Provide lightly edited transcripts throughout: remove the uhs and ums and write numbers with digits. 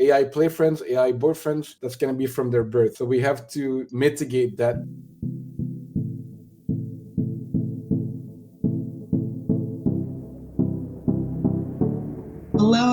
AI play friends, AI boyfriends, that's going to be from their birth. So we have to mitigate that. Hello.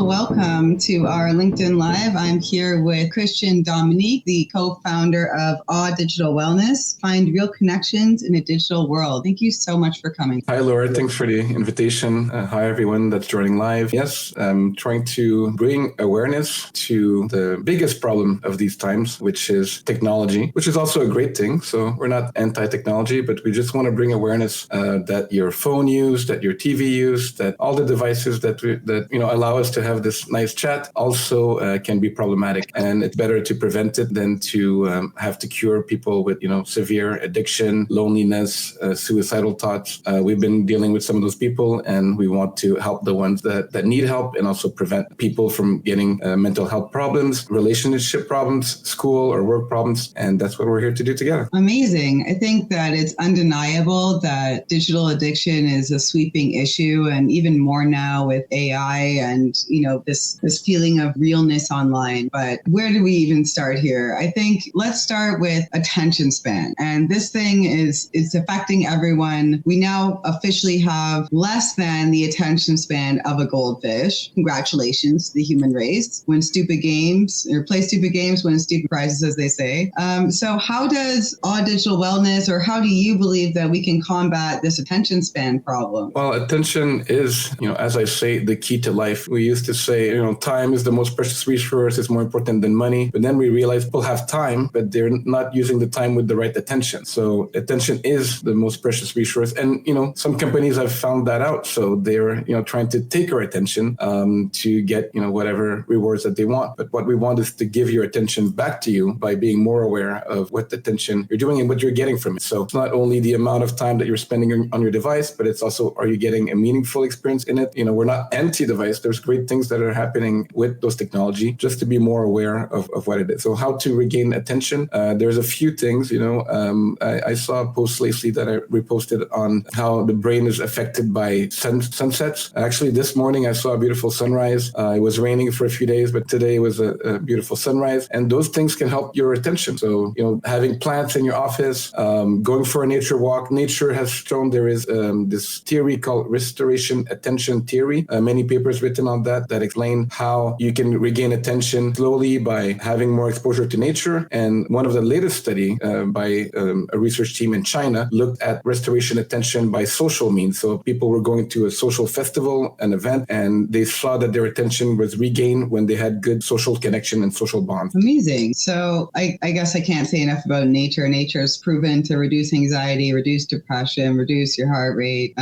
Welcome to our LinkedIn Live. I'm here with Christian Dominique, the co-founder of Awe Digital Wellness. Find real connections in a digital world. Thank you so much for coming. Hi, Laura. Thanks for the invitation. Hi, everyone that's joining live. Yes, I'm trying to bring awareness to the biggest problem of these times, which is technology, which is also a great thing. So we're not anti-technology, but we just want to bring awareness that your phone use, that your TV use, that all the devices that allow us to have this nice chat also can be problematic, and it's better to prevent it than to have to cure people with severe addiction, loneliness, suicidal thoughts. We've been dealing with some of those people, and we want to help the ones that need help, and also prevent people from getting mental health problems, relationship problems, school or work problems, and that's what we're here to do together. Amazing. I think that it's undeniable that digital addiction is a sweeping issue, and even more now with AI and this feeling of realness online. But where do we even start here? I think let's start with attention span. And this thing is affecting everyone. We now officially have less than the attention span of a goldfish. Congratulations to the human race. Play stupid games, win stupid prizes, as they say. So how does Awe Digital Wellness, or how do you believe that we can combat this attention span problem? Well, attention is, as I say, the key to life. We used to say, time is the most precious resource. It's more important than money. But then we realized people have time, but they're not using the time with the right attention. So attention is the most precious resource. And, some companies have found that out. So they're, trying to take our attention to get, whatever rewards that they want. But what we want is to give your attention back to you by being more aware of what attention you're doing and what you're getting from it. So it's not only the amount of time that you're spending on your device, but it's also, are you getting a meaningful experience in it? We're not anti-device. There's great things that are happening with those technology, just to be more aware of what it is. So how to regain attention? There's a few things, I saw a post lately that I reposted on how the brain is affected by sunsets. Actually, this morning I saw a beautiful sunrise. It was raining for a few days, but today was a beautiful sunrise. And those things can help your attention. So, having plants in your office, going for a nature walk. Nature has shown there is this theory called restoration attention theory. Many papers written on that explain how you can regain attention slowly by having more exposure to nature. And one of the latest study by a research team in China looked at restoration attention by social means. So people were going to a social festival, an event, and they saw that their attention was regained when they had good social connection and social bonds. Amazing. So I guess I can't say enough about nature. Nature is proven to reduce anxiety, reduce depression, reduce your heart rate,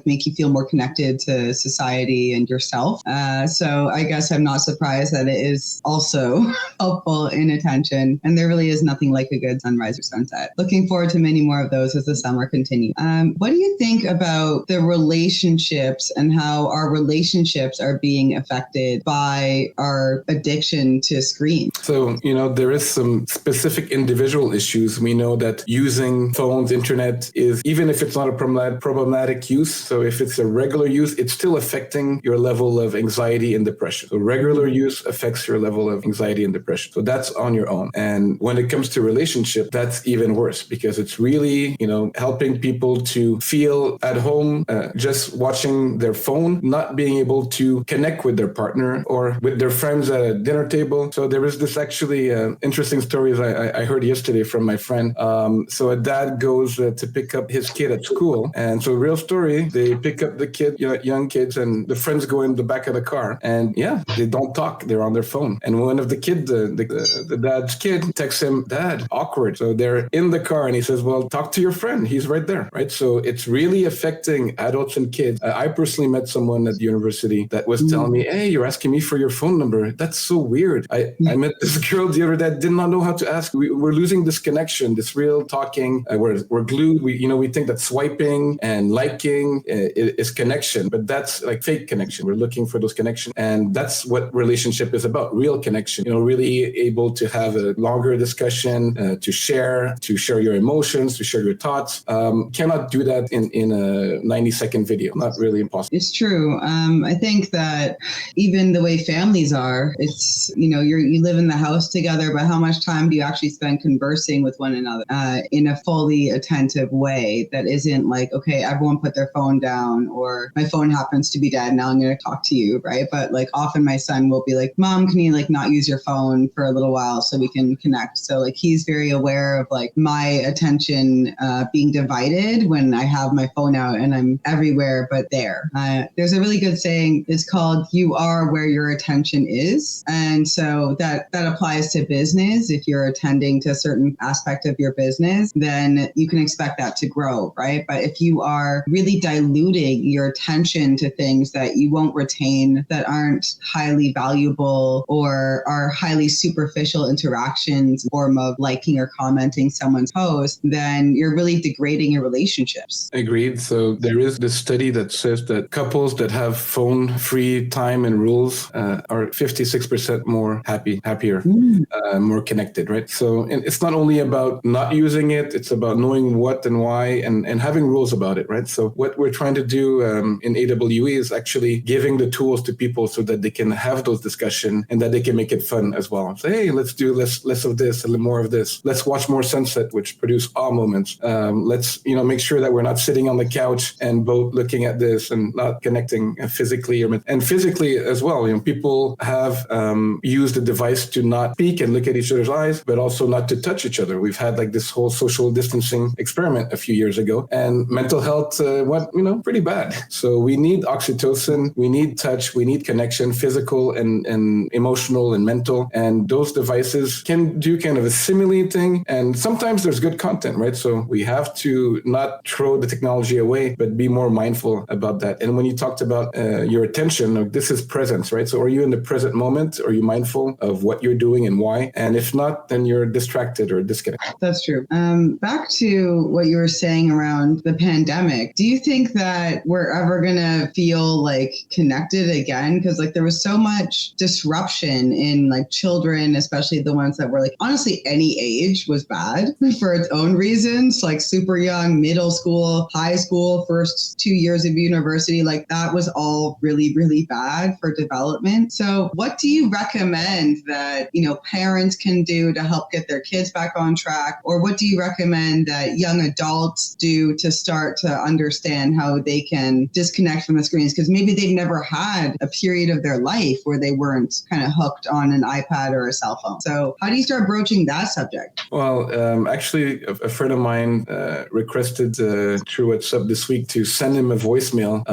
make you feel more connected to society and yourself. So I guess I'm not surprised that it is also helpful in attention. And there really is nothing like a good sunrise or sunset. Looking forward to many more of those as the summer continues. What do you think about the relationships and how our relationships are being affected by our addiction to screens? So, there is some specific individual issues. We know that using phones, internet is, even if it's not a problematic use, so if it's a regular use, it's still affecting your level of anxiety and depression. So regular use affects your level of anxiety and depression. So that's on your own. And when it comes to relationship, that's even worse, because it's really, helping people to feel at home, just watching their phone, not being able to connect with their partner or with their friends at a dinner table. So there is this actually interesting stories I heard yesterday from my friend. So a dad goes to pick up his kid at school. And so real story, they pick up the kid, young kids, and the friends go in the back of the car. And they don't talk. They're on their phone. And one of the kids, the dad's kid, texts him, "Dad, awkward." So they're in the car, and he says, "Well, talk to your friend. He's right there." Right. So it's really affecting adults and kids. I personally met someone at the university that was telling me, "Hey, you're asking me for your phone number. That's so weird. I met this girl the other day that did not know how to ask. We're losing this connection, this real talking. We're glued. We think that swiping and liking is connection, but that's like fake connection. connection. We're looking for those connections. And that's what relationship is about, real connection, really able to have a longer discussion, to share your emotions, to share your thoughts. Cannot do that in a 90-second video. Not really impossible. It's true. I think that even the way families are, it's, you live in the house together, but how much time do you actually spend conversing with one another in a fully attentive way that isn't like, okay, everyone put their phone down, or my phone happens to be dead, now I'm going to talk to you, right? But like often my son will be like, Mom, can you like not use your phone for a little while so we can connect? So like he's very aware of like my attention being divided when I have my phone out and I'm everywhere but there. There's a really good saying. It's called "You are where your attention is," and so that applies to business. If you're attending to a certain aspect of your business, then you can expect that to grow, right? But if you are really diluting your attention to things that you won't retain, that aren't highly valuable or are highly superficial interactions, form of liking or commenting someone's post, then you're really degrading your relationships. Agreed. So there is this study that says that couples that have phone-free time and rules are 56% more happier, more connected, right? So it's not only about not using it, it's about knowing what and why and having rules about it, right? So what we're trying to do in AWE is actually giving the tools to people so that they can have those discussions and that they can make it fun as well. Say, hey, let's do less of this and more of this. Let's watch more sunset, which produce awe moments. Let's make sure that we're not sitting on the couch and both looking at this and not connecting physically and physically as well. People have used the device to not speak and look at each other's eyes, but also not to touch each other. We've had like this whole social distancing experiment a few years ago, and mental health went pretty bad. So we need oxytocin, we need touch, we need connection, physical and emotional and mental. And those devices can do kind of a simile thing. And sometimes there's good content, right? So we have to not throw the technology away, but be more mindful about that. And when you talked about your attention, this is presence, right? So are you in the present moment? Are you mindful of what you're doing and why? And if not, then you're distracted or disconnected. That's true. Back to what you were saying around the pandemic, do you think that we're ever going to feel like connected again? Because like there was so much disruption in like children, especially the ones that were like, honestly, any age was bad for its own reasons, like super young, middle school, high school, first 2 years of university, like that was all really, really bad for development. So what do you recommend that, parents can do to help get their kids back on track? Or what do you recommend that young adults do to start to understand how they can disconnect from the screens? Because maybe they've never had a period of their life where they weren't kind of hooked on an iPad or a cell phone. So how do you start broaching that subject? Well, actually, a friend of mine requested through WhatsApp this week to send him a voicemail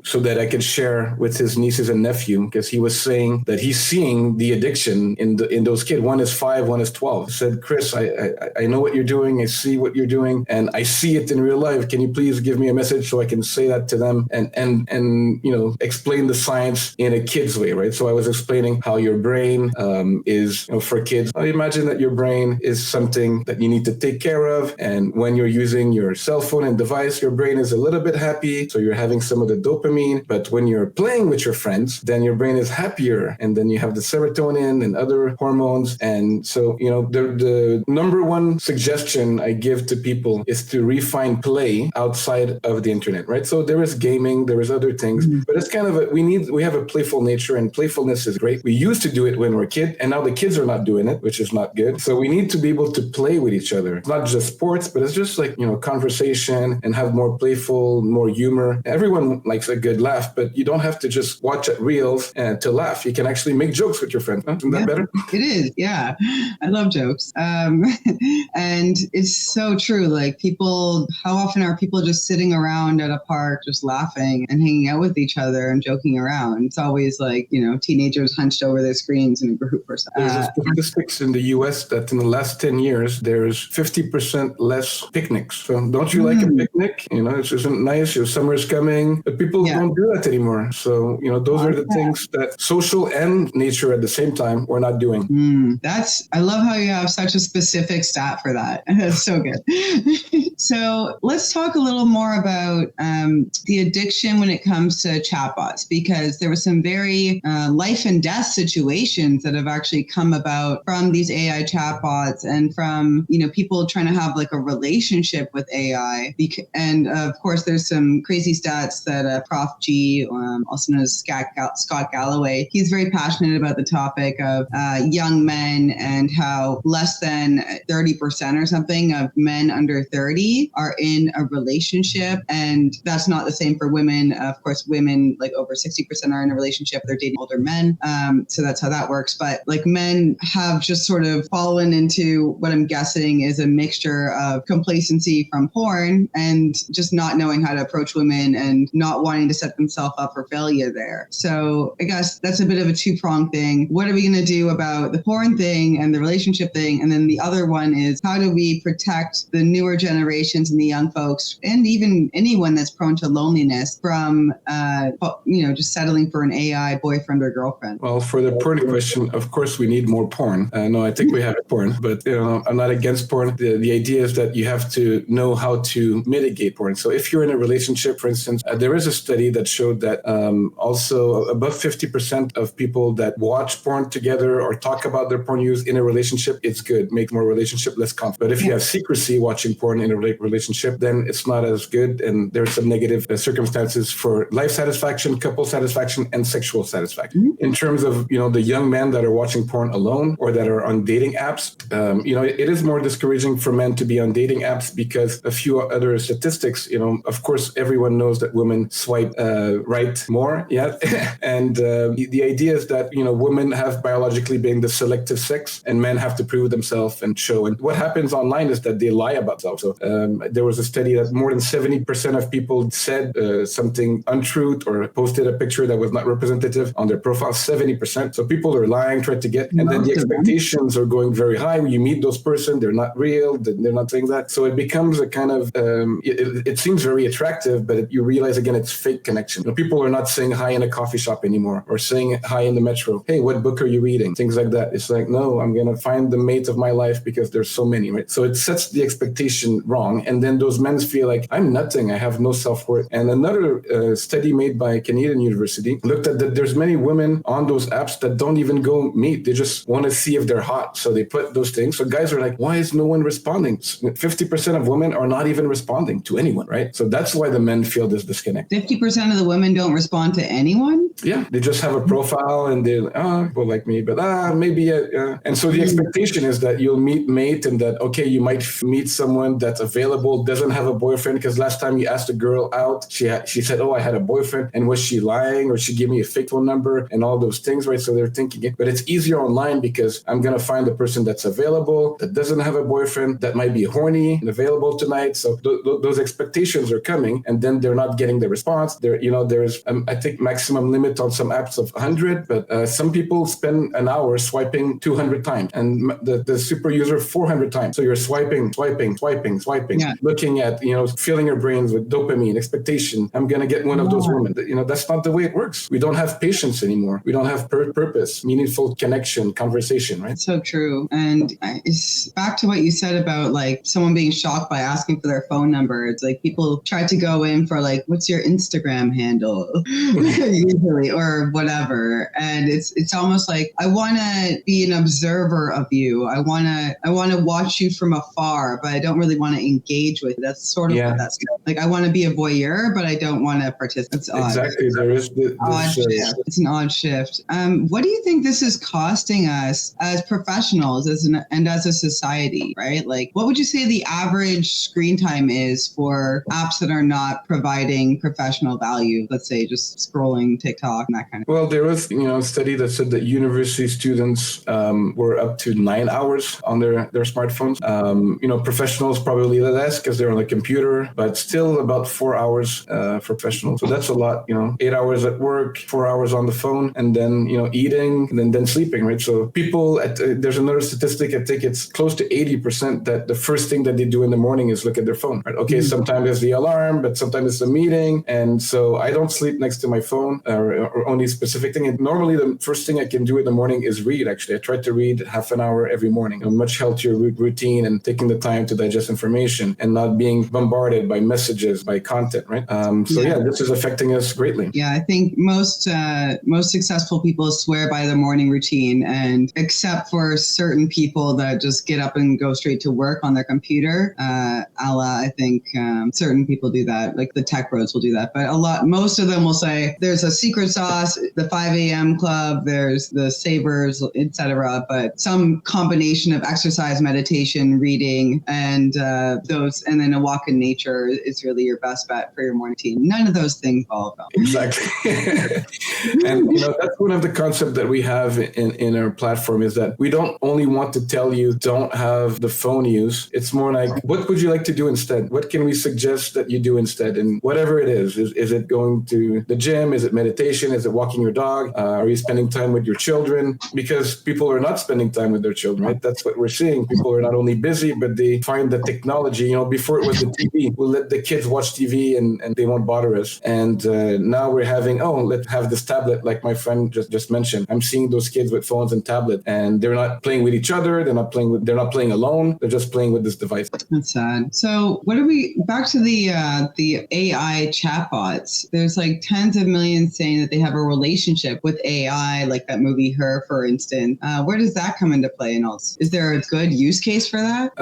so that I could share with his nieces and nephew, because he was saying that he's seeing the addiction in those kids. One is 5, one is 12. He said, Chris, I know what you're doing. I see what you're doing, and I see it in real life. Can you please give me a message so I can say that to them and explain the science in a kid's way, right? So I was explaining how your brain is, for kids. I imagine that your brain is something that you need to take care of. And when you're using your cell phone and device, your brain is a little bit happy. So you're having some of the dopamine. But when you're playing with your friends, then your brain is happier. And then you have the serotonin and other hormones. And so, the number one suggestion I give to people is to refine play outside of the internet, right? So there is gaming, there is other things, but it's kind of we have a playful nature, and playfulness is great. We used to do it when we were a kid, and now the kids are not doing it, which is not good. So we need to be able to play with each other. It's not just sports, but it's just like, conversation and have more playful, more humor. Everyone likes a good laugh, but you don't have to just watch reels to laugh. You can actually make jokes with your friends. Huh? Isn't that better? It is. Yeah. I love jokes. And it's so true. Like how often are people just sitting around at a park, just laughing and hanging out with each other and joking around? It's always like, teenagers hunched over their screens in a group or something. There's statistics in the US that in the last 10 years, there's 50% less picnics. So don't you like a picnic? picnic, it isn't nice. Summer's coming, but people don't do that anymore. So, those are the things that social and nature at the same time we're not doing. I love how you have such a specific stat for that. That's so good. So let's talk a little more about the addiction when it comes to chatbots, because there were some very life and death situations that have actually come about from these AI chatbots and from, people trying to have like a relationship with AI. And of course, there's some crazy stats that Prof G, also known as Scott Galloway, he's very passionate about the topic of young men and how less than 30% or something of men under 30 are in a relationship. And that's not the same for women. Of course, women like over 60% are in a relationship. They're dating older men. So that's how that works. But like men have just sort of fallen into what I'm guessing is a mixture of complacency from porn and just not knowing how to approach women and not wanting to set themselves up for failure there. So I guess that's a bit of a two-pronged thing. What are we going to do about the porn thing and the relationship thing? And then the other one is, how do we protect the newer generations and the young folks and even anyone that's prone to loneliness from, just settling for an AI boyfriend or girlfriend? Well, for the porn question, of course, we need more porn. No, I think we have porn, but I'm not against porn. The idea is that you have to know how to mitigate porn. So if you're in a relationship, for instance, there is a study that showed that also above 50% of people that watch porn together or talk about their porn use in a relationship, it's good, make more relationship less conflict. But if you have secrecy watching porn in a relationship, then it's not as good. And there's some negative circumstances for life satisfaction, couple satisfaction, and sexual satisfaction. In terms of, the young men that are watching porn alone or that are on dating apps, it is more discouraging for men to be on dating apps because a few other statistics, of course, everyone knows that women swipe right more. Yeah. And the idea is that, women have biologically been the selective sex and men have to prove themselves and show. And what happens online is that they lie about themselves. So there was a study that more than 70% of people said something untruth or posted a picture that was not representative on their profile, 70%. So people are lying, trying to get, and then the expectations are going very high. When you meet those person, they're not real, they're not saying that. So it becomes a kind of, it seems very attractive, but you realize again, it's fake connection. People are not saying hi in a coffee shop anymore or saying hi in the metro. Hey, what book are you reading? Things like that. It's like, no, I'm going to find the mate of my life because there's so many, right? So it sets the expectation wrong. And then those men feel like, I'm nothing. I have no self-worth. And another study made by Canadian University looked at that there's many women on those apps that don't even go meet. They just want to see if they're hot. So they put those things. So guys are like, why is no one responding? 50% of women are not even responding to anyone, right? So that's why the men feel this disconnect. 50% of the women don't respond to anyone? Yeah, they just have a profile and they people like me, but maybe. And so the expectation is that you'll meet mate and that, okay, you might meet someone that's available, doesn't have a boyfriend, because last time you asked a girl out, she said, oh, I had a boyfriend. And was she lying or she gave me a fake phone number and all those things, right? So they're thinking it, but it's easier online because I'm going to find the person that's available, that doesn't have a boyfriend, that might be horny and available tonight. So those expectations are coming and then they're not getting the response. There's, I think, maximum limit on some apps of 100, but some people spend an hour swiping 200 times and the super user 400 times. So you're swiping, looking at, filling your brains with dopamine, expectation. I'm going to get one of those women. That's not the way it works. We don't have patience anymore. We don't have purpose, meaningful connection, conversation, right? So true. And it's back to what you said about like someone being shocked by asking for their phone number. It's like people try to go in for like, what's your Instagram handle? Usually, or whatever. And it's almost like, I want to be an observer of you. I want to watch you from afar, but I don't really want to engage with you. That's sort of what that's like. I want to be a voyeur, but I don't want to participate. It's odd. Exactly. There is odd shift. It's an odd shift. What do you think this is costing us as professionals and as a society, right? Like, what would you say the average screen time is for apps that are not providing professional value? Let's say just scrolling TikTok and that kind of thing. Well, there was, a study that said that university students were up to 9 hours on their smartphones. Professionals probably less because they're on the computer, but still still about 4 hours for professionals. So that's a lot, 8 hours at work, 4 hours on the phone, and then, eating and then sleeping, right? So people there's another statistic, I think it's close to 80% that the first thing that they do in the morning is look at their phone, right? Okay, sometimes it's the alarm, but sometimes it's the meeting. And so I don't sleep next to my phone or only specific thing. And normally the first thing I can do in the morning is read, actually. I try to read half an hour every morning, a much healthier routine and taking the time to digest information and not being bombarded by messages, by content, right? This is affecting us greatly. Yeah, I think most successful people swear by the morning routine, and except for certain people that just get up and go straight to work on their computer, I think certain people do that, like the tech bros will do that. But most of them will say there's a secret sauce, the 5 a.m. club, there's the savers, etc. But some combination of exercise, meditation, reading, and then a walk in nature is really your best bet for your morning routine. None of those things fall about. Exactly. And that's one of the concepts that we have in our platform, is that we don't only want to tell you don't have the phone use. It's more like, what would you like to do instead? What can we suggest that you do instead? And whatever it is it going to the gym? Is it meditation? Is it walking your dog? Are you spending time with your children? Because people are not spending time with their children, right? That's what we're seeing. People are not only busy, but they find the technology, before it was the TV, we'll let the kids watch TV and they won't bother us. And now we're having, let's have this tablet, like my friend just mentioned. I'm seeing those kids with phones and tablets, and they're not playing with each other. They're not playing alone. They're just playing with this device. That's sad. So back to the AI chatbots. There's like tens of millions saying that they have a relationship with AI, like that movie Her, for instance. Where does that come into play? And also, is there a good use case for that?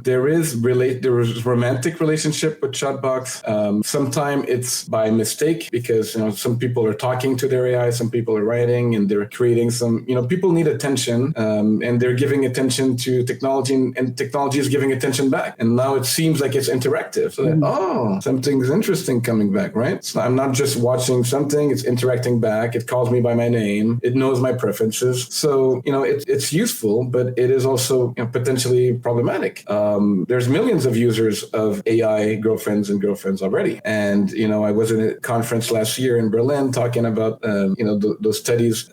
There is romantic relationship with chatbots. Sometimes it's by mistake, because some people are talking to their AI, some people are writing, and they're creating some. People need attention, and they're giving attention to technology, and technology is giving attention back. And now it seems like it's interactive. So something's interesting coming back, right? So I'm not just watching something; it's interacting back. It calls me by my name. It knows my preferences. So it's useful, but it is also potentially problematic. There's millions of users of AI girlfriends and girlfriends already. And, I was in a conference last year in Berlin talking about, those studies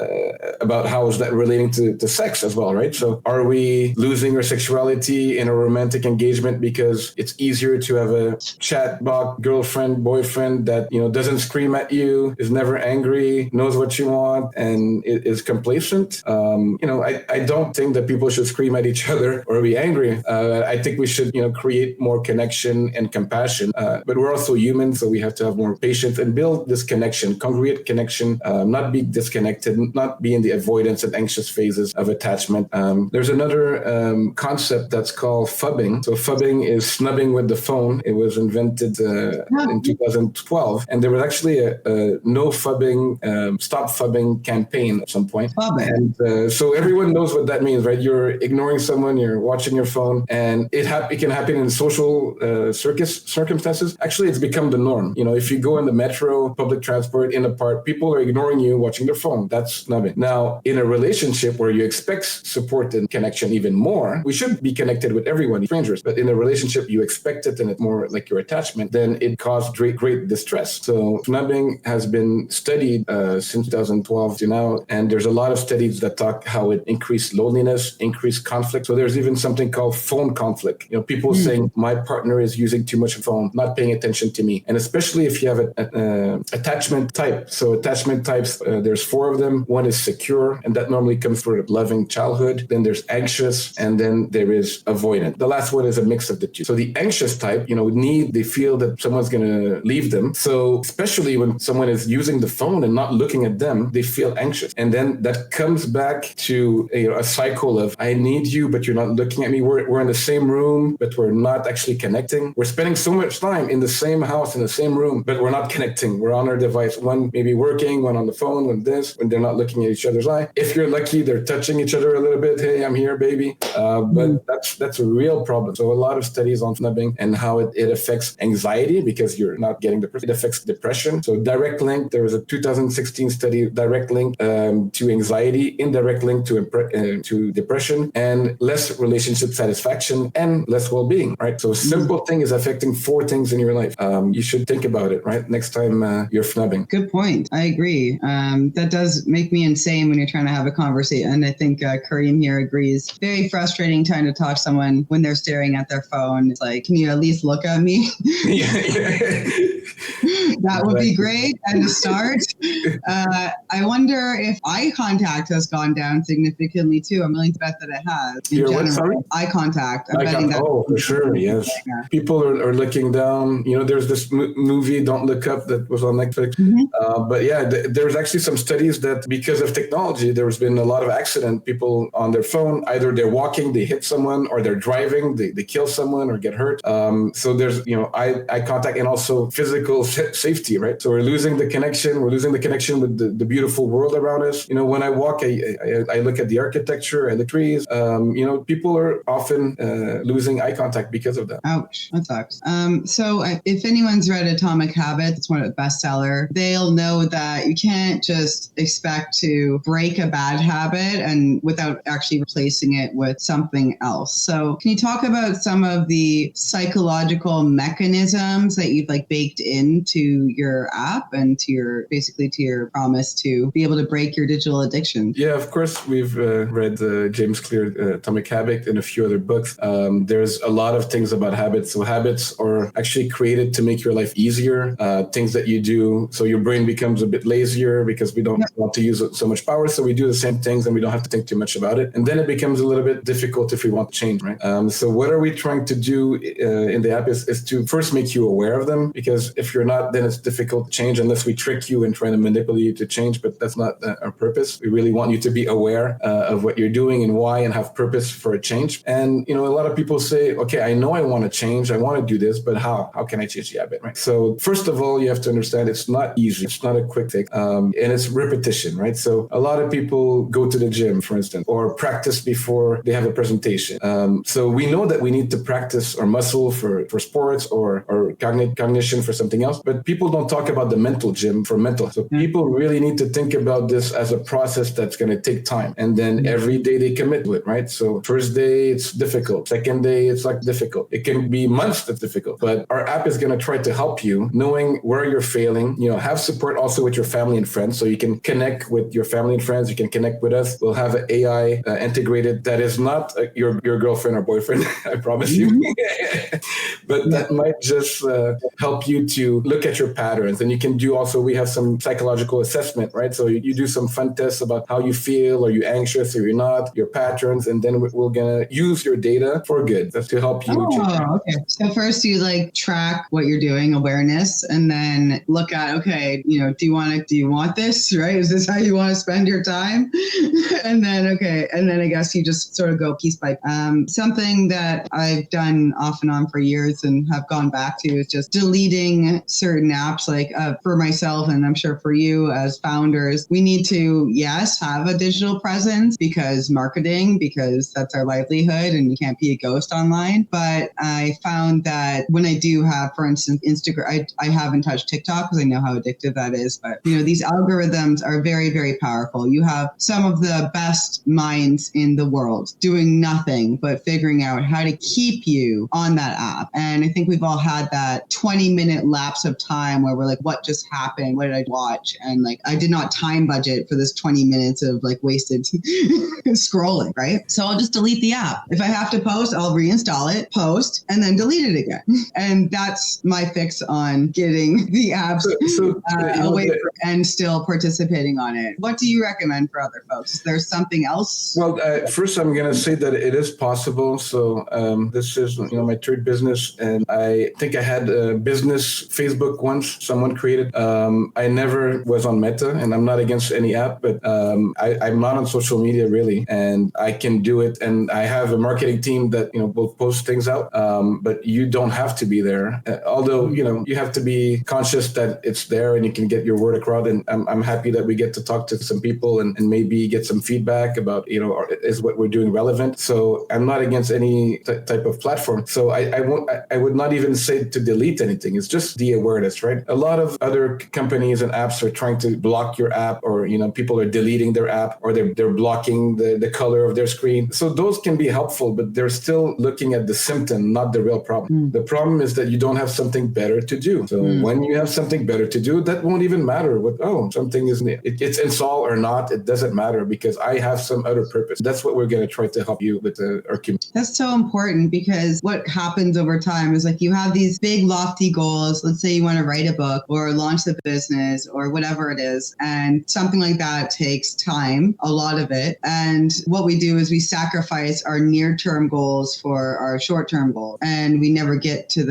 about how is that relating to sex as well, right? So are we losing our sexuality in a romantic engagement because it's easier to have a chatbot girlfriend, boyfriend that, doesn't scream at you, is never angry, knows what you want, and is complacent? I don't think that people should scream at each other or be angry. I think we should, create more connection and compassion. But we're also human, so we have to have more patience and build this connection, congruent connection, not be disconnected, not be in the avoidance and anxious phases of attachment. There's another concept that's called fubbing. So fubbing is snubbing with the phone. It was invented in 2012, and there was actually a no fubbing, stop fubbing campaign at some point. And so everyone knows what that means, right? You're ignoring someone, you're watching your phone, and it can happen in social circumstances. Actually, it's become the norm. If you go in the metro, public transport, in a park, people are ignoring you, watching their phone. That's snubbing. Now, in a relationship where you expect support and connection even more, we should be connected with everyone, strangers. But in a relationship, you expect it, and it's more like your attachment, then it caused great distress. So snubbing has been studied since 2012 to now, and there's a lot of studies that talk how it increased loneliness, increased conflict. So there's even something called phone conflict. People saying my partner is using too much phone, not paying attention to me. And especially if you have an attachment type. So attachment types, there's 4 of them. One is secure, and that normally comes from loving childhood. Then there's anxious, and then there is avoidant. The last one is a mix of the two. So the anxious type, they feel that someone's going to leave them. So especially when someone is using the phone and not looking at them, they feel anxious. And then that comes back to a cycle of, I need you, but you're not looking at me. We're in the same room, but we're not actually connecting. We're spending so much time in the same house, in the same room, but we're not connecting. We're on our device. One maybe working, one on the phone, when they're not looking at each other's eye. If you're lucky, they're touching each other a little bit. Hey, I'm here, baby. But that's a real problem. So a lot of studies on snubbing and how it affects anxiety, because you're not getting the person. It affects depression. So direct link, there was a 2016 study, direct link to anxiety, indirect link to depression, and less relationship satisfaction and less well-being, right? So a simple thing is affecting 4 4 things in your life, you should think about it, right? Next time you're fnubbing. Good point. I agree. That does make me insane when you're trying to have a conversation. And I think Kareem here agrees. Very frustrating trying to talk to someone when they're staring at their phone. It's like, can you at least look at me? That would be great. And to start, I wonder if eye contact has gone down significantly too. I'm willing to bet that it has. Eye contact. I'm betting that. Oh, for sure. Yes. People are looking down. There's this movie, Don't Look Up, that was on Netflix. But yeah, there's actually some studies that because of technology, there's been a lot of accident. People on their phone, either they're walking, they hit someone, or they're driving, they kill someone or get hurt. So there's, eye contact and also physical safety, right? So we're losing the connection. We're losing the connection with the beautiful world around us. When I walk, I look at the architecture and the trees. People are often losing eye contact because of that. Ouch, that sucks. So if anyone's read Atomic Habits, it's one of the bestseller, they'll know that you can't just expect to break a bad habit and without actually replacing it with something else. So can you talk about some of the psychological mechanisms that you've baked into your app and to your promise to be able to break your digital addiction? Yeah, of course. We've read James Clear, Atomic Habit, and a few other books. There's a lot of things about habits. So habits are actually created to make your life easier. Things that you do, so your brain becomes a bit lazier because we don't want to use so much power. So we do the same things and we don't have to think too much about it. And then it becomes a little bit difficult if we want to change, right? So what are we trying to do in the app is to first make you aware of them, because if you're not, then it's difficult to change unless we trick you and try to manipulate you to change. But that's not our purpose. We really want you to be aware of what you're doing and why, and have purpose for a change. And a lot of people say, okay, I know I want to change, I want to do this, but how can I change the habit, right? So first of all, you have to understand it's not easy. It's not a quick fix, and it's repetition, right? So a lot of people go to the gym, for instance, or practice before they have a presentation. So we know that we need to practice our muscle for sports or cognition for something else, but people don't talk about the mental gym for mental. So people really need to think about this as a process that's going to take time. And then every day they commit to it, right? So first day, it's difficult. Second day, it's difficult. It can be months that's difficult, but our app is going to try to help you knowing where you're failing, have support also with your family and friends. So you can connect with your family and friends. You can connect with us. We'll have an AI integrated that is not your girlfriend or boyfriend, I promise you. But that might just help you to look at your patterns. And you can do also, we have some psychological assessment, right? So you do some fun tests about how you feel. Are you anxious or you're not? Your patterns. And then we're going to use your data for good. That's to help you. Okay. So first you track what you're doing, awareness, and then look at, okay, do you want this, right? Is this how you want to spend your time? And then I guess you just sort of go piece by something that I've done off and on for years and have gone back to is just deleting certain apps, for myself, and I'm sure for you as founders, we need to, yes, have a digital presence because that's our livelihood and you can't be a ghost online. But I found that when I do have, for instance, Instagram, I haven't touched TikTok because I know how addictive that is. But, these algorithms are very, very powerful. You have some of the best minds in the world doing nothing but figuring out how to keep you on that app. And I think we've all had that 20-minute lapse of time where we're like, what just happened? What did I watch? And I did not time budget for this 20 minutes of wasted scrolling, right? So I'll just delete the app. If I have to post, I'll reinstall it, post, and then delete it again. And that's my fix on getting the apps away and still participating on it. What do you recommend for other folks? Is there something else? Well, first I'm going to say that it is possible. So this is, my third business, and I think I had a business Facebook once someone created. I never was on Meta, and I'm not against any app, but I'm not on social media really, and I can do it. And I have a marketing team that, will post things out, but you don't have to be there. Although, you have to be conscious that it's there and you can get your word across. And I'm happy that we get to talk to some people and maybe get some feedback about, is what we're doing relevant? So I'm not against any type of platform. So I would not even say to delete anything. It's just the awareness, right? A lot of other companies and apps are trying to block your app, or, people are deleting their app, or they're blocking the color of their screen. So those can be helpful, but they're still looking at the symptom, not the real problem. The problem is that you don't have something better to do. So when you have something better to do, that won't even matter something is, it's install or not, it doesn't matter, because I have some other purpose. That's what we're going to try to help you with our community. That's so important, because what happens over time is, like, you have these big lofty goals. Let's say you want to write a book or launch the business or whatever it is. And something like that takes time, a lot of it. And what we do is we sacrifice our near-term goals for our short-term goals. And we never get to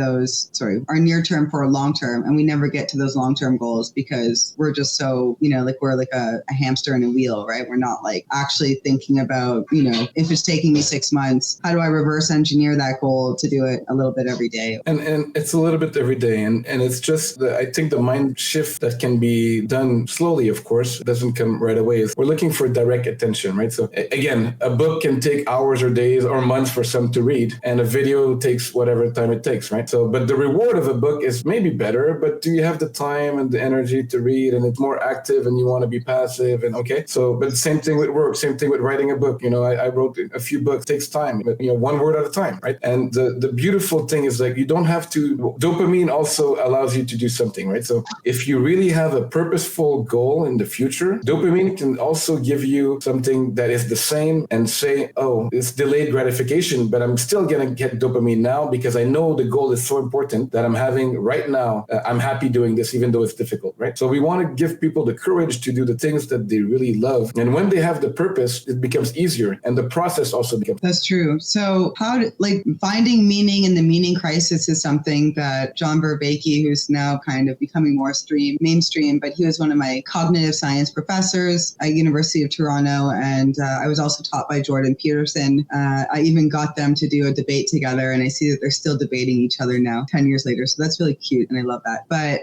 our near-term for long-term. And we never get to those long-term goals because we're just so, we're like a hamster in a wheel, right? We're not like actually thinking about, if it's taking me 6 months, how do I reverse engineer that goal to do it a little bit every day? And it's a little bit every day. And it's just, I think the mind shift that can be done slowly, of course, it doesn't come right away. We're looking for direct attention, right? So again, a book can take hours or days or months for some to read, and a video takes whatever time it takes, right? So, but the reward of a book is maybe better, but do you have the time and the energy to read? And it's more active and you want to be passive, and okay. So, but the same thing with work, same thing with writing a book. I wrote a few books, it takes time, but one word at a time, right? And the beautiful thing is, like, you don't have to, dopamine also allows you to do something, right? So if you really have a purposeful goal in the future, dopamine can also give you something that is the same and say, oh, it's delayed gratification, but I'm still going to get dopamine now because I know the goal is so important that I'm having right now. I'm happy doing this, even though it's difficult, right? So we want to give people the courage to do the things that they really love. And when they have the purpose, it becomes easier. And the process also becomes. That's true. So finding meaning in the meaning crisis is something that John Vervaeke, who's now kind of becoming more mainstream, but he was one of my cognitive science professors at University of Toronto. And I was also taught by Jordan Peterson. I even got them to do a debate together, and I see that they're still debating each other now 10 years later. So that's really cute, and I love that. But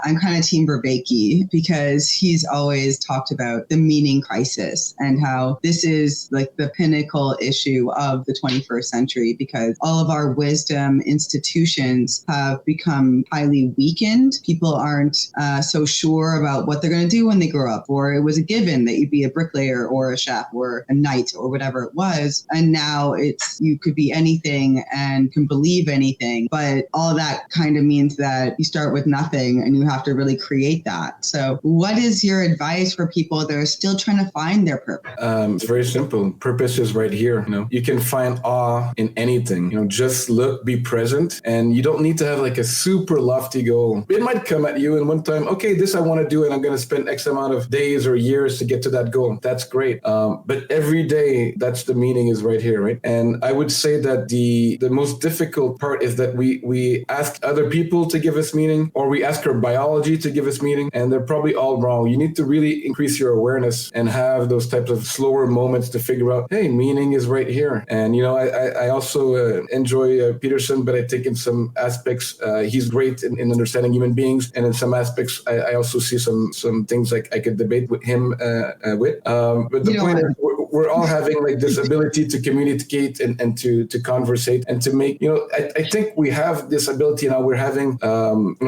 I'm kind of team Vervaeke, because he's always talked about the meaning crisis and how this is like the pinnacle issue of the 21st century, because all of our wisdom institutions have become highly weakened. People aren't so sure about what they're going to do when they grow up, or it was a given that you'd be a bricklayer or a chef or a knight or whatever it was. And now you could be anything and can believe anything. But all that kind of means that you start with nothing and you have to really create that. So what is your advice for people that are still trying to find their purpose? It's very simple. Purpose is right here. You can find awe in anything. Just look, be present, and you don't need to have like a super lofty goal. It might come at you in one time. Okay, this I want to do, and I'm going to spend X amount of days or years to get to that goal. That's great. But every day, that's the meaning is right here, right? And I would say that the most difficult part is that we ask other people to give us meaning, or we ask our biology to give us meaning, and they're probably all wrong. You need to really increase your awareness and have those types of slower moments to figure out, hey, meaning is right here. And, I also enjoy Peterson, but I think in some aspects, he's great in understanding human beings. And in some aspects, I also see some things like I could debate with him with. But the point is, we're all having like this ability to communicate and to conversate and to make, I think we have this ability now. We're having,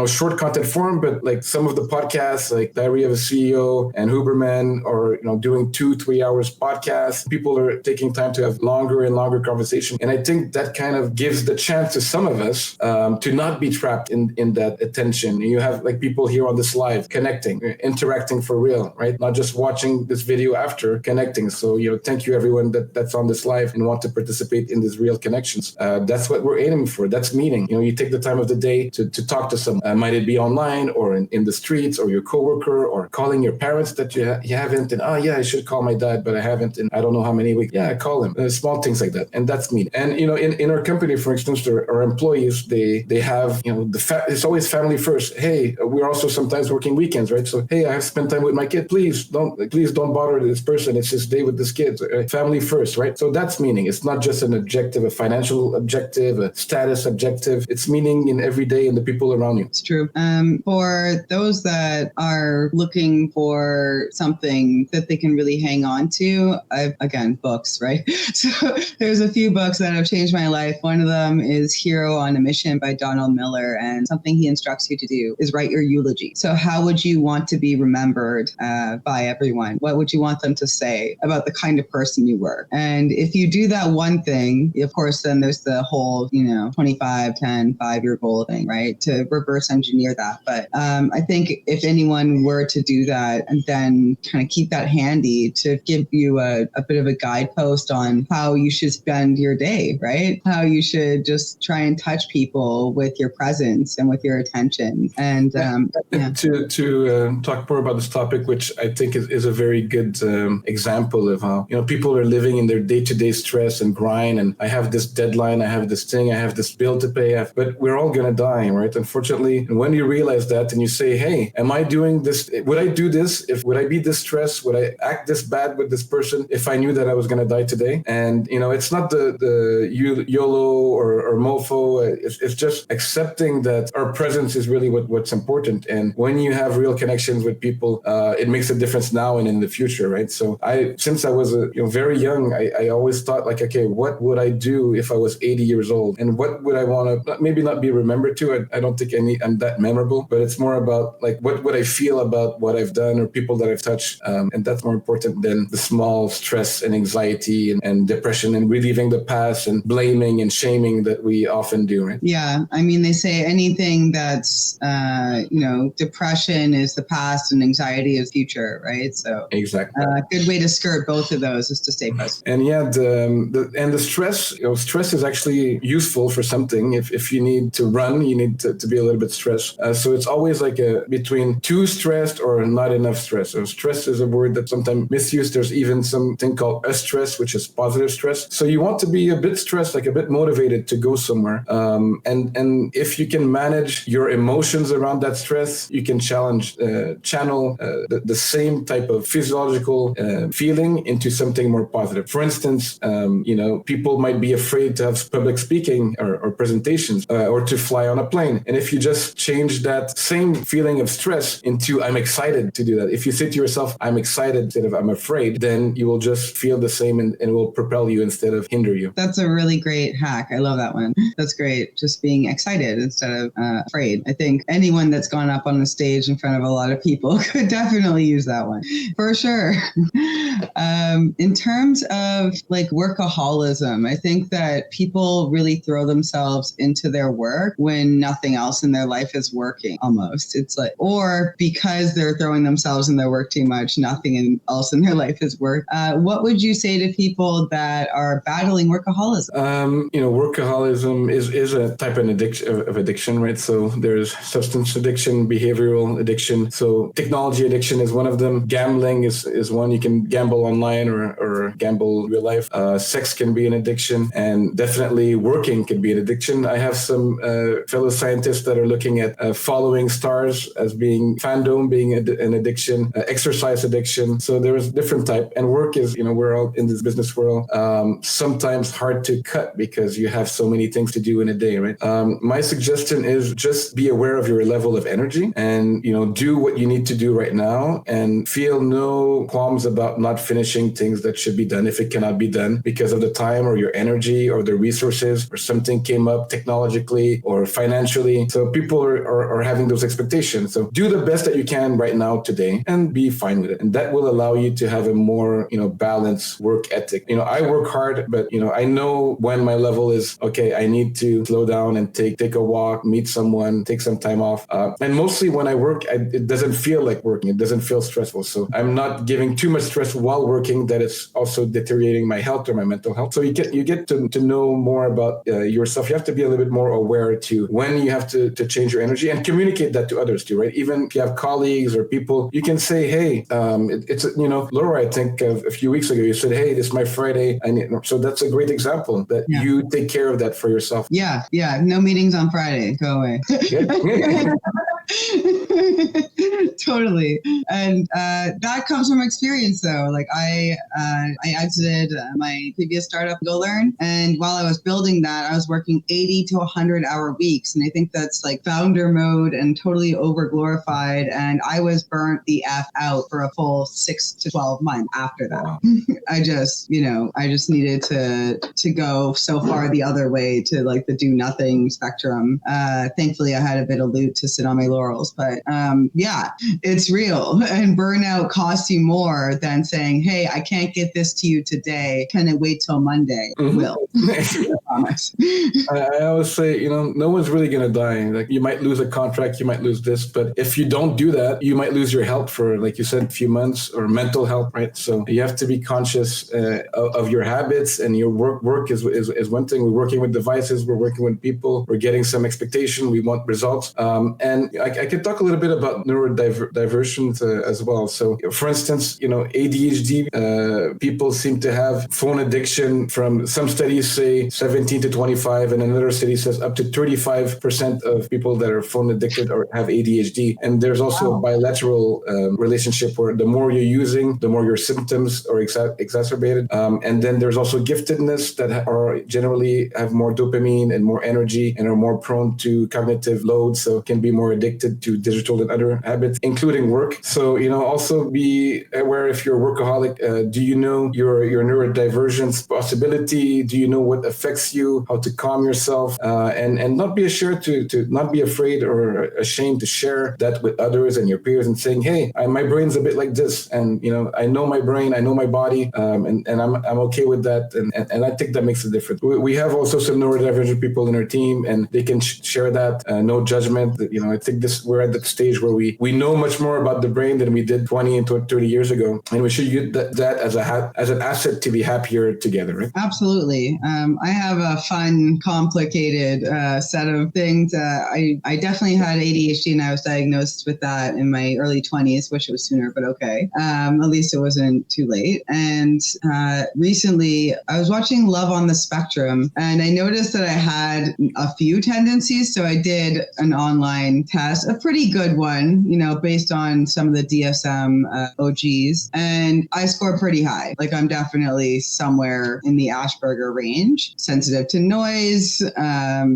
short content form, but like some of the podcasts, like Diary of a CEO and Huberman, or, doing 2-3 hours podcasts, people are taking time to have longer and longer conversation. And I think that kind of gives the chance to some of us to not be trapped in that attention. You have like people here on this live connecting, interacting for real, right? Not just watching this video after, connecting. So, thank you everyone that's on this live and want to participate in these real connections. That's what we're aiming for. That's meaning. You take the time of the day to talk to someone. Might it be online or in the streets, or your coworker, or calling your parents that you haven't, and I should call my dad, but I haven't in I don't know how many weeks. Yeah, I call him. Small things like that. And that's meaning. And, in our company, for instance, our employees, they have, it's always family first. Hey, we're also sometimes working weekends, right? So, hey, I have spent time with my kid. Please don't bother this person. It's his day with this kid. kids, family first, right? So that's meaning. It's not just an objective, a financial objective, a status objective. It's meaning in every day and the people around you. It's true. For those that are looking for something that they can really hang on to, again, books, right? So there's a few books that have changed my life. One of them is Hero on a Mission by Donald Miller, and something he instructs you to do is write your eulogy. So how would you want to be remembered by everyone? What would you want them to say about the kind of person you were? And if you do that one thing, of course, then there's the whole, 25, 10, 5-year goal thing, right? To reverse engineer that. But I think if anyone were to do that, and then kind of keep that handy to give you a bit of a guidepost on how you should spend your day, right? How you should just try and touch people with your presence and with your attention. And to talk more about this topic, which I think is a very good example of how people are living in their day-to-day stress and grind, and I have this deadline, I have this thing, I have this bill to pay, but we're all gonna die, right? Unfortunately, and when you realize that and you say, hey, am I doing this? Would I do this? Would I be this stressed? Would I act this bad with this person if I knew that I was gonna die today? And it's not the YOLO or MOFO. It's just accepting that our presence is really what's important. And when you have real connections with people, it makes a difference now and in the future, right? So since I was very young, I always thought like, okay, what would I do if I was 80 years old? And what would I want to maybe not be remembered to? I don't think I'm that memorable, but it's more about like, what would I feel about what I've done or people that I've touched? And that's more important than the small stress and anxiety and depression and reliving the past and blaming and shaming that we often do, right? Yeah. I mean, they say anything that's, depression is the past and anxiety is future, right? So exactly. A good way to skirt both of those is to stay present. And yeah, the stress, stress is actually useful for something. If you need to run, you need to be a little bit stressed. So it's always like between too stressed or not enough stress. So stress is a word that's sometimes misused. There's even something called eustress, which is positive stress. So you want to be a bit stressed, like a bit motivated to go somewhere. And if you can manage your emotions around that stress, you can channel the same type of physiological feeling into something more positive. For instance, people might be afraid to have public speaking or presentations or to fly on a plane. And if you just change that same feeling of stress into I'm excited to do that. If you say to yourself, I'm excited instead of I'm afraid, then you will just feel the same and it will propel you instead of hinder you. That's a really great hack. I love that one. That's great. Just being excited instead of afraid. I think anyone that's gone up on the stage in front of a lot of people could definitely use that one for sure. In terms of like workaholism, I think that people really throw themselves into their work when nothing else in their life is working almost. It's like, or because they're throwing themselves in their work too much, nothing else in their life is work. What would you say to people that are battling workaholism? Workaholism is a type of addiction, right? So there's substance addiction, behavioral addiction. So technology addiction is one of them. Gambling is one. You can gamble online or gamble in real life. Sex can be an addiction, and definitely working can be an addiction. I have some fellow scientists that are looking at following stars as being fandom, being an addiction, exercise addiction. So there's different type. And work is, we're all in this business world, sometimes hard to cut because you have so many things to do in a day, right? My suggestion is just be aware of your level of energy and, do what you need to do right now and feel no qualms about not finishing things that should be done if it cannot be done because of the time or your energy or the resources or something came up technologically or financially. So people are having those expectations. So do the best that you can right now today and be fine with it. And that will allow you to have a more, balanced work ethic. I work hard, but, I know when my level is, okay, I need to slow down and take a walk, meet someone, take some time off. And mostly when I work, it doesn't feel like working. It doesn't feel stressful. So I'm not giving too much stress while working that it's also deteriorating my health or my mental health. So you get to know more about yourself. You have to be a little bit more aware to when you have to change your energy and communicate that to others too, right? Even if you have colleagues or people, you can say, hey, Laura, I think a few weeks ago, you said, hey, this is my Friday. So that's a great example that you take care of that for yourself. Yeah. No meetings on Friday. Go away. Totally. And that comes from experience, though. Like I exited my previous startup, GoLearn, and while I was building that, I was working 80 to 100-hour weeks, and I think that's like founder mode and totally over glorified. And I was burnt the f out for a full 6 to 12 months after that. Wow. I just needed to go so far the other way to like the do nothing spectrum. Thankfully, I had a bit of loot to sit on my laurels, but yeah, it's real. And burnout costs you more than saying, hey, I can't get this to you today. Can it wait till Monday? Mm-hmm. Will. I promise. I always say, no one's really going to die. Like you might lose a contract, you might lose this, but if you don't do that, you might lose your health for, like you said, a few months, or mental health, right? So you have to be conscious of your habits, and your work is one thing. We're working with devices, we're working with people, we're getting some expectation, we want results. And I could talk a little bit about neurodivergence as well. So for instance, ADHD people seem to have phone addiction. From some studies say 17 to 25, and another study says up to 35% of people that are phone addicted or have ADHD. And there's also a bilateral relationship where the more you're using, the more your symptoms are exacerbated. And then there's also giftedness that are generally have more dopamine and more energy and are more prone to cognitive load, so can be more addicted to digital and other habits, including work. So, also be aware if you're a workaholic. Do you know your neurodivergence possibility? Do you know what affects you? How to calm yourself? And not be assured to not be afraid or ashamed to share that with others and your peers, and saying, hey, my brain's a bit like this, and I know my brain, I know my body, and I'm okay with that, and I think that makes a difference. We have also some neurodivergent people in our team, and they can share that, no judgment. I think we're at the stage where we know much more about the brain than we did 20 and 30 years ago, and we should use that as an asset to be happier together, right? Absolutely. I have a fun, complicated set of things. I definitely had ADHD, and I was diagnosed with that in my early 20s. Wish it was sooner, but okay. At least it wasn't too late. And recently, I was watching Love on the Spectrum, and I noticed that I had a few tendencies. So I did an online test, a pretty good one, based on some of the DSM OGs, and I scored pretty high. Like I'm definitely somewhere in the Asperger range, sensitive to noise,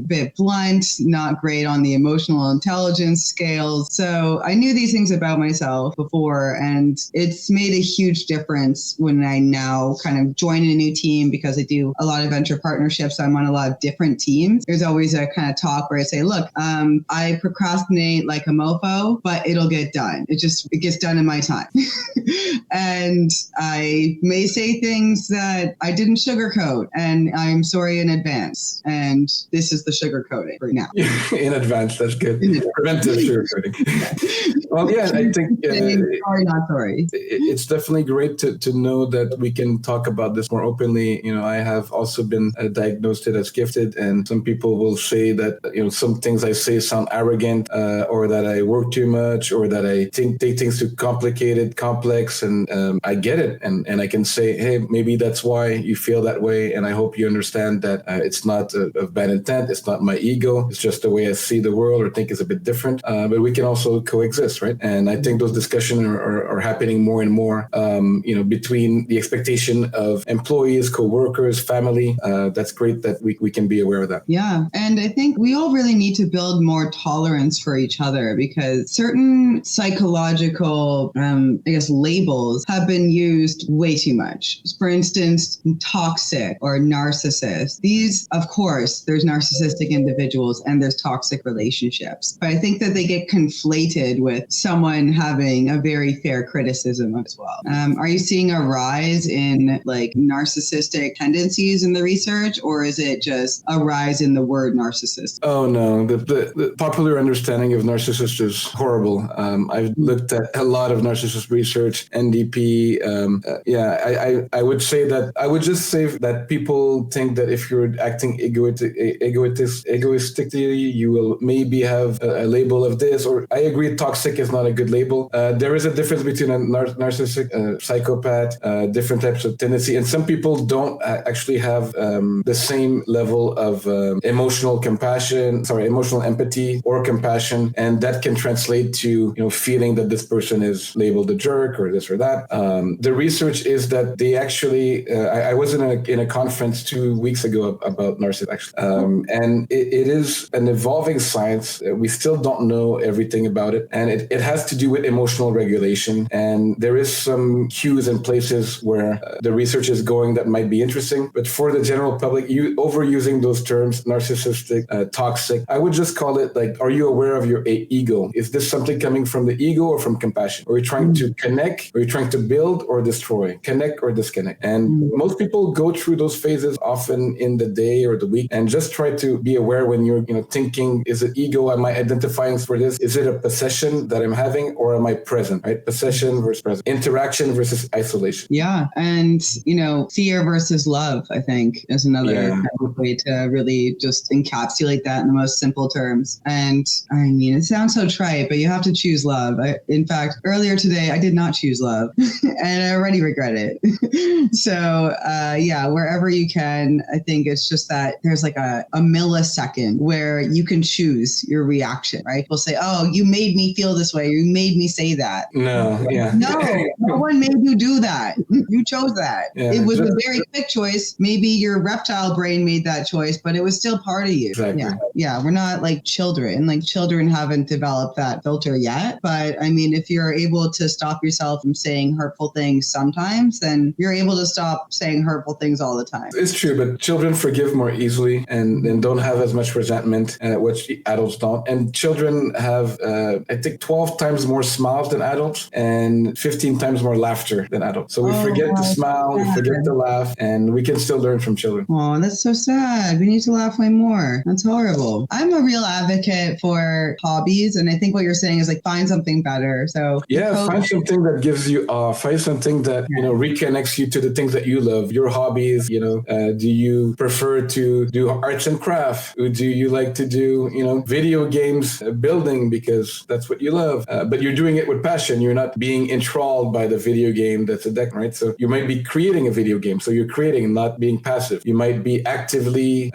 bit blunt, not great on the emotional intelligence scales. So I knew these things about myself before, and it's made a huge difference when I now kind of join a new team, because I do a lot of venture partnerships. I'm on a lot of different teams. There's always a kind of talk where I say, look, I procrastinate like a mofo, but it'll get done. It gets done in my time. And I may say things that I didn't sugarcoat, and I'm sorry in advance. And this is the sugarcoating right now. In advance, that's good. Preventive sugarcoating. Well, yeah, I think sorry, not sorry. It's definitely great to know that we can talk about this more openly. I have also been diagnosed as gifted, and some people will say that some things I say sound arrogant, or that I work too much, or that I take things too complicated, complex, and I get it, and I can say, hey, maybe that's why you feel that way, and I hope you understand that it's not of bad intent, it's not my ego, it's just the way I see the world or think is a bit different, but we can also coexist, right? And I think those discussions are happening more and more, between the expectation of employees, co-workers, family. That's great that we can be aware of that. Yeah, and I think we all really need to build more tolerance for each other, because certain psychological, labels have been used way too much. For instance, toxic or narcissist. These, of course, there's narcissistic individuals and there's toxic relationships. But I think that they get conflated with someone having a very fair criticism as well. Are you seeing a rise in narcissistic tendencies in the research, or is it just a rise in the word narcissist? Oh, no. The popular understanding of narcissist is horrible. I've looked at a lot of narcissist research, NDP. I would say that I would just say that people think that if you're acting egoistically, you will maybe have a label of this. Or I agree, toxic is not a good label. There is a difference between a narcissistic, psychopath, different types of tendency, and some people don't actually have the same level of emotional empathy or compassion, and that can translate to, feeling that this person is labeled a jerk or this or that. The research is that they actually, I was in a conference 2 weeks ago about narcissism, actually. And it is an evolving science. We still don't know everything about it. And it has to do with emotional regulation. And there is some cues and places where the research is going that might be interesting. But for the general public, overusing those terms, narcissistic, toxic, I would just call it like, are you aware of your ego? Is this something coming from the ego or from compassion? Are you trying to connect? Are you trying to build or destroy? Connect or disconnect? And most people go through those phases often in the day or the week, and just try to be aware when you're, thinking, is it ego? Am I identifying for this? Is it a possession that I'm having, or am I present, right? Possession versus present. Interaction versus isolation. Yeah. And, fear versus love, I think, is another kind of way to really just encapsulate that in the most simple terms. And I mean, it sounds so trite, but you have to choose love. In fact, earlier today, I did not choose love and I already regret it. So, wherever you can, I think it's just that there's like a millisecond where you can choose your reaction, right? People say, oh, you made me feel this way. You made me say that. No, no one made you do that. You chose that. Yeah, it was a very quick choice. Maybe your reptile brain made that choice, but it was still part of you. Exactly. Yeah. We're not like children. Like children haven't developed that filter yet. But I mean, if you're able to stop yourself from saying hurtful things sometimes, then you're able to stop saying hurtful things all the time. It's true, but children forgive more easily and don't have as much resentment, which adults don't. And children have, I think, 12 times more smiles than adults and 15 times more laughter than adults. So we forget to smile, we forget to laugh, and we can still learn from children. Oh, that's so sad. We need to laugh way more. That's horrible. I'm a real advocate for hobbies, and I think what you're saying is like find something better. So find something that gives you find something that reconnects you to the things that you love. Your hobbies. Do you prefer to do arts and craft? Or do you like to do video games, building because that's what you love? But you're doing it with passion. You're not being enthralled by the video game that's a deck, right? So you might be creating a video game. So you're creating, not being passive. You might be actively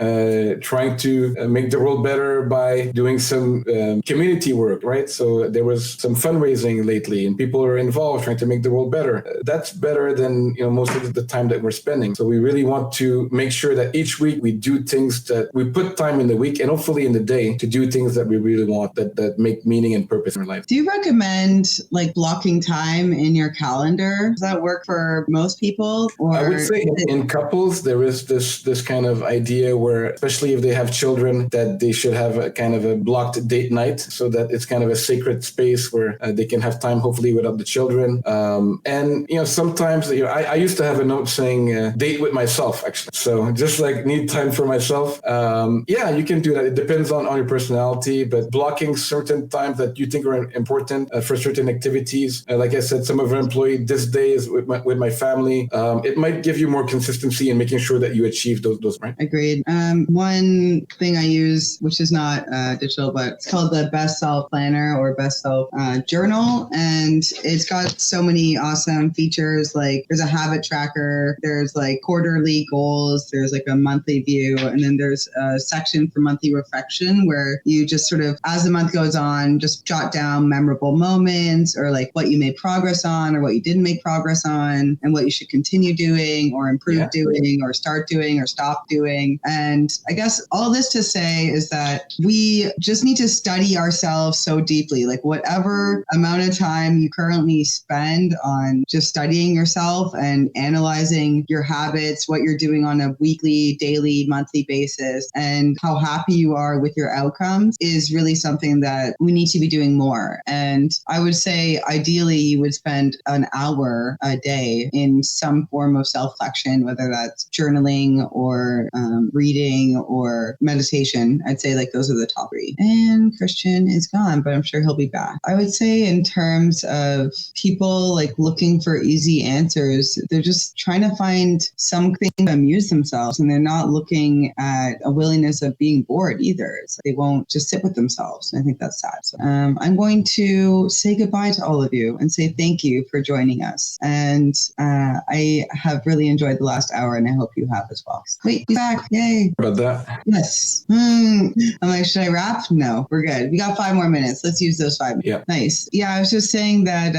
trying to make the world better by doing some community work, right? So there was some fundraising lately and people are involved trying to make the world better. That's better than, most of the time that we're spending. So we really want to make sure that each week we do things that we put time in the week and hopefully in the day to do things that we really want, that make meaning and purpose in our life. Do you recommend like blocking time in your calendar? Does that work for most people? Or I would say in couples, there is this kind of idea where, especially if they have children, that they should have a kind of a blocked date night so that it's kind of a sacred space where they can have time, hopefully without the children. And, sometimes, I used to have a note saying date with myself, actually. So just like need time for myself. You can do that. It depends on your personality, but blocking certain times that you think are important for certain activities. Like I said, some of our employees, this day is with my family. It might give you more consistency in making sure that you achieve those, right? Agreed. One thing I use, which is not digital, but it's called the Best Self Planner or Best Self Journal. And it's got so many awesome features. Like there's a habit tracker, there's like quarterly goals, there's like a monthly view, and then there's a section for monthly reflection where you just sort of, as the month goes on, just jot down memorable moments or like what you made progress on or what you didn't make progress on and what you should continue doing or improve doing or start doing or stop doing. And I guess all this to say is that we just need to study ourselves so deeply, like whatever amount of time you currently spend on just studying yourself and analyzing your habits, what you're doing on a weekly, daily, monthly basis, and how happy you are with your outcomes is really something that we need to be doing more. And I would say ideally you would spend an hour a day in some form of self-reflection, whether that's journaling or reading or meditation. I'd say like those are the top three. And Christian is gone, but I'm sure he'll be back. I would say in terms of people like looking for easy answers, they're just trying to find something to amuse themselves and they're not looking at a willingness of being bored either. So they won't just sit with themselves. I think that's sad. So, I'm going to say goodbye to all of you and say thank you for joining us. And I have really enjoyed the last hour and I hope you have as well. Wait, he's back. Yay. About that? Yes. I'm like, should I wrap? No, we're good. We got 5 more minutes. Let's use achieves those 5 minutes. Yeah. Nice. Yeah, I was just saying that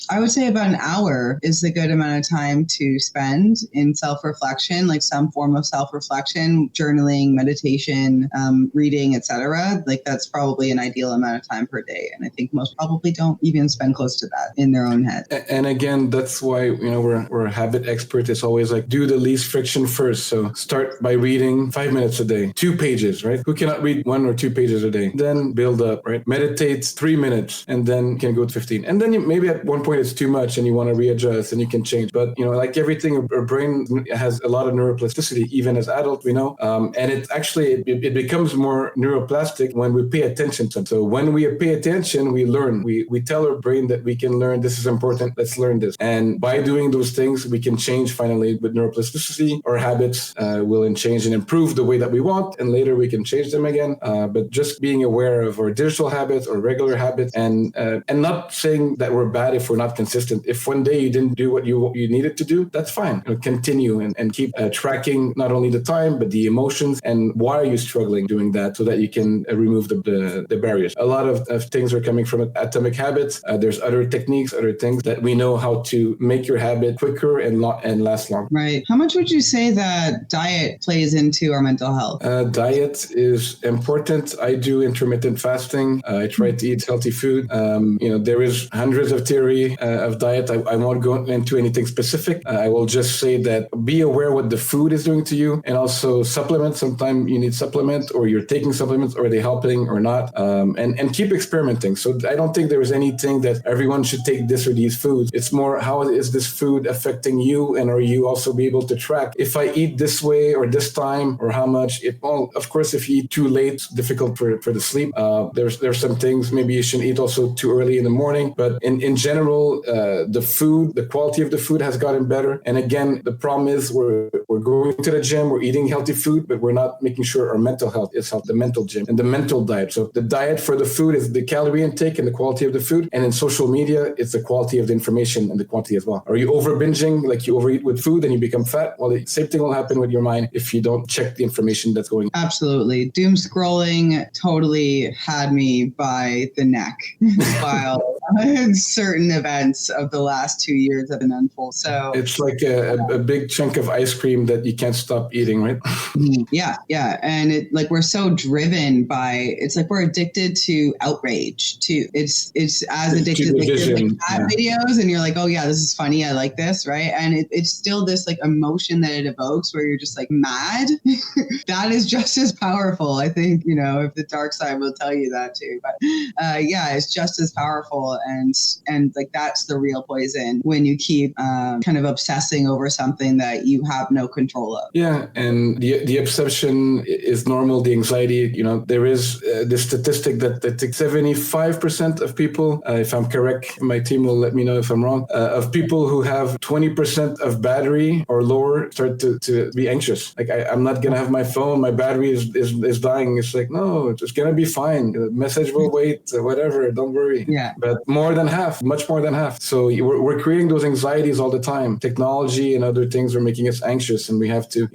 I would say about an hour is a good amount of time to spend in self-reflection, like some form of self-reflection, journaling, meditation, reading, etc. Like that's probably an ideal amount of time per day. And I think most probably don't even spend close to that in their own head. And again, that's why, we're a habit expert. It's always like do the least friction first. So start by reading 5 minutes a day, 2 pages, right? Who cannot read 1 or 2 pages a day? Then build up, right? Meditate 3 minutes and then you can go to 15. And then maybe at one point it's too much and you want to readjust and you can change. But, like everything, our brain has a lot of neuroplasticity, even as adults, we know. And it becomes more neuroplastic when we pay attention to it. So when we pay attention, we learn. We tell our brain that we can learn. This is important. Let's learn this. And by doing those things, we can change finally with neuroplasticity. Our habits will change and improve the way that we want. And later we can change them again. But just being aware of our digital habits or regular habits and not saying that we're bad if we're not consistent. If one day you didn't do what you needed to do, that's fine. Continue and keep tracking not only the time, but the emotions and why are you struggling doing that so that you can remove the barriers. A lot of things are coming from atomic habits. There's other techniques, other things that we know how to make your habit quicker and last longer. Right. How much would you say that diet plays into our mental health? Diet is important. I do intermittent fasting. I try to eat healthy food. There is hundreds of theory of diet. I won't go into anything specific. I will just say that be aware what the food is doing to you, and also supplements. Sometimes you need supplement, or you're taking supplements, or are they helping or not? And keep experimenting. So I don't think there is anything that everyone should take this or these foods. It's more how is this food affecting you, and are you also be able to track if I eat this way or this time or how much? Of course, if you eat too late, it's difficult for the sleep. There's some things maybe you shouldn't eat also too early in the morning. But in general, the quality of the food has gotten better. And again, the problem is we're going to the gym, we're eating healthy food, but we're not making sure our mental health is healthy, the mental gym and the mental diet. So the diet for the food is the calorie intake and the quality of the food. And in social media, it's the quality of the information and the quantity as well. Are you over binging, like you overeat with food and you become fat? Well, the same thing will happen with your mind if you don't check the information that's going on. Absolutely. Doom scrolling totally had me by the neck while certain events of the last 2 years have been unfolded. So it's like a big chunk of ice cream that you can't stop eating, right? Yeah. And we're so driven by, it's like we're addicted to outrage too. It's as addicted to like cat videos, and you're like, oh yeah, this is funny. I like this, right? And it's still this like emotion that it evokes where you're just like mad. That is just as powerful. I think, if the dark side will tell you that too, but it's just as powerful. And like, that's the real poison when you keep kind of obsessing over something that you have no control of. Yeah. And the obsession is normal. The anxiety, there is this statistic that 75% of people, if I'm correct, my team will let me know if I'm wrong, of people who have 20% of battery or lower start to be anxious. Like, I'm not going to have my phone, my battery is dying. It's like, no, it's going to be fine. The message will wait, whatever, don't worry. Yeah. But much more than half. So we're creating those anxieties all the time. Technology and other things are making us anxious, and we have to,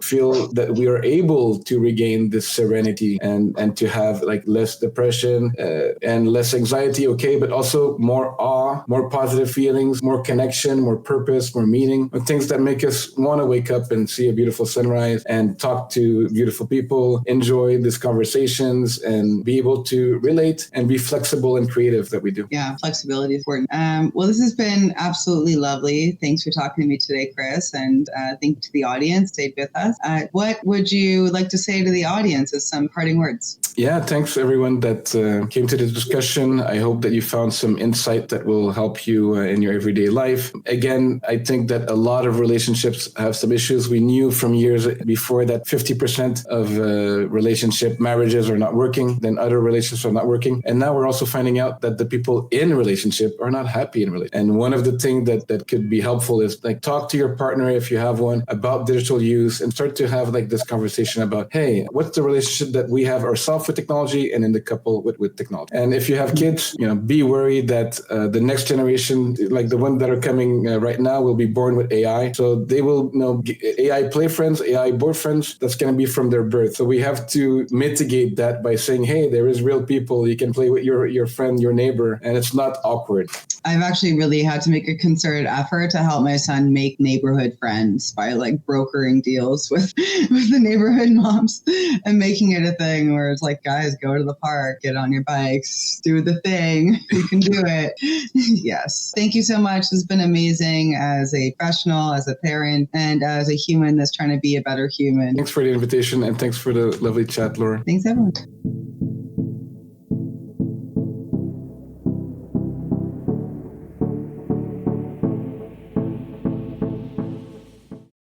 feel that we are able to regain this serenity and to have like less depression and less anxiety. Okay. But also more awe, more positive feelings, more connection, more purpose, more meaning, things that make us want to wake up and see a beautiful sunrise and talk to beautiful people, enjoy these conversations and be able to relate and be flexible and creative that we do. Yeah. Flexibility is important. Well, this has been absolutely lovely. Thanks for talking to me today, Chris. And thank you to the audience, stayed with us. What would you like to say to the audience as some parting words? Yeah, thanks everyone that came to the discussion. I hope that you found some insight that will help you in your everyday life. Again, I think that a lot of relationships have some issues. We knew from years before that 50% of marriages are not working, then other relationships are not working. And now we're also finding out that the people people in a relationship are not happy in a relationship. And one of the things that could be helpful is like talk to your partner if you have one about digital use and start to have like this conversation about, hey, what's the relationship that we have ourselves with technology and in the couple with technology. And if you have kids, be worried that the next generation, like the ones that are coming right now, will be born with AI. So they will AI play friends, AI boyfriends. That's going to be from their birth. So we have to mitigate that by saying, hey, there is real people. You can play with your friend, your neighbor, and it's not awkward. I've actually really had to make a concerted effort to help my son make neighborhood friends by like brokering deals with the neighborhood moms and making it a thing where it's like, guys, go to the park, get on your bikes, do the thing. You can do it. Yes. Thank you so much. It's been amazing as a professional, as a parent, and as a human that's trying to be a better human. Thanks for the invitation and thanks for the lovely chat, Laura. Thanks, everyone.